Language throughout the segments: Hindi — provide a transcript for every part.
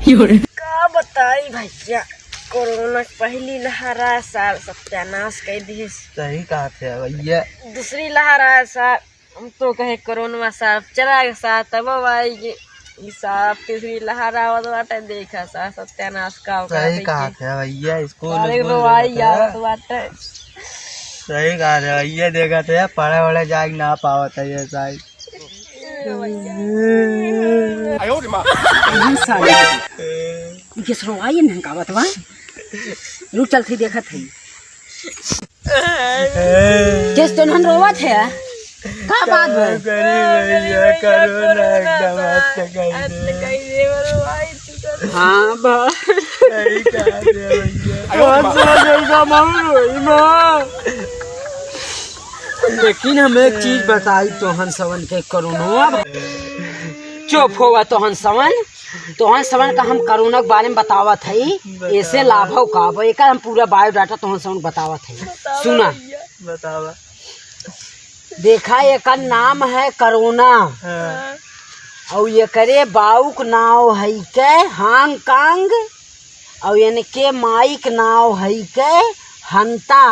का बताई भैया, कोरोना पहली लहर आया साल सत्यानाश कर दी। सही कहा थे भैया। दूसरी लहर आया साल हम तो कहे कोरोना साहब चला गया साहब, तब आई साहब तीसरी लहर आवत बाटे, देखा सा सत्यानाश का सही कहा थे भैया। इसको सही कहा थे भैया, देखा थे पढ़े वढ़े जाग ना पावत है ये साइड। आई नहीं का बतवा रुक चल थी देखत है किस तो नन रोवत है का बात है कोरोना एकदम हत्या कर दे। हां बा सही कहा थे भैया। लेकिन हम एक चीज बताई तोहन सवन के कोरोना चुप होगा तोहन सवन का हम कोरोना के बारे में बतावत है। ऐसे लाभ हो का एक हम पूरा बायोडाटा तोहन सवन बतावत है। सुना बतावा। देखा एक नाम है कोरोना और ये करे बाउक नाव है के हांगकांग और इनके माइक नाव है के हंता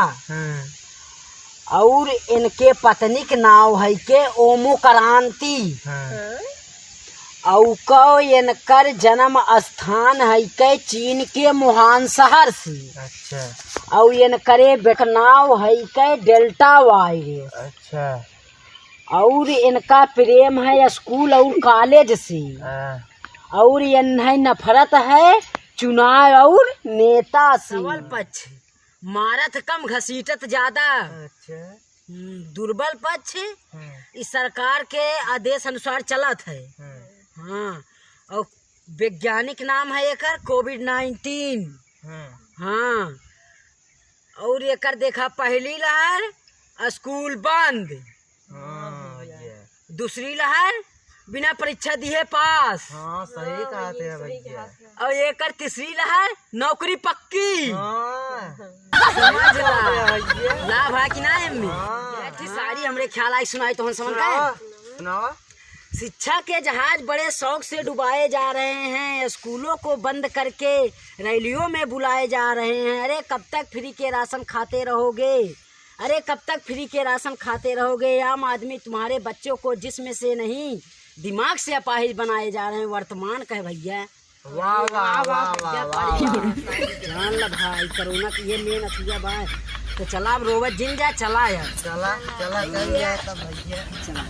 और इनके पत्नी के नाव है के ओमो क्रांति और को इनकर जन्म स्थान है के चीन के वुहान शहर से। अच्छा। और इनकरे बेटनाव है के डेल्टा वायरस। अच्छा। और इनका प्रेम है स्कूल और कॉलेज से। और इन्हें नफरत है चुनाव और नेता से। सबल पक्ष मारत कम घसीटत ज्यादा। अच्छा। दुर्बल पक्ष इस सरकार के आदेश अनुसार चलत है। हाँ और वैज्ञानिक नाम है एकर कोविड-19। हाँ और एकर देखा पहली लहर स्कूल बंद, दूसरी लहर बिना परीक्षा दिए पास। हाँ सही कहा थे भैया। और एकर तीसरी लहर नौकरी पक्की। समझ लाभ है कि ना सारी हमरे ख्याल आई सुनाई तो हम समझ गए। सुनाओ। शिक्षा के जहाज बड़े शौक से डुबाए जा रहे हैं, स्कूलों को बंद करके रैलियों में बुलाए जा रहे हैं। अरे कब तक फ्री के राशन खाते रहोगे, अरे कब तक फ्री के राशन खाते रहोगे। आम आदमी तुम्हारे बच्चों को जिस्म से नहीं दिमाग से अपाहिज बनाए जा रहे हैं। वर्तमान कहे भैया। वाह वाह वाह वाह। जान ला भाई कोरोना की ये मेन अथिया भाई। तो चला अब रोवत जिन जा चला यार चला चला कर जाए तब भैया। चला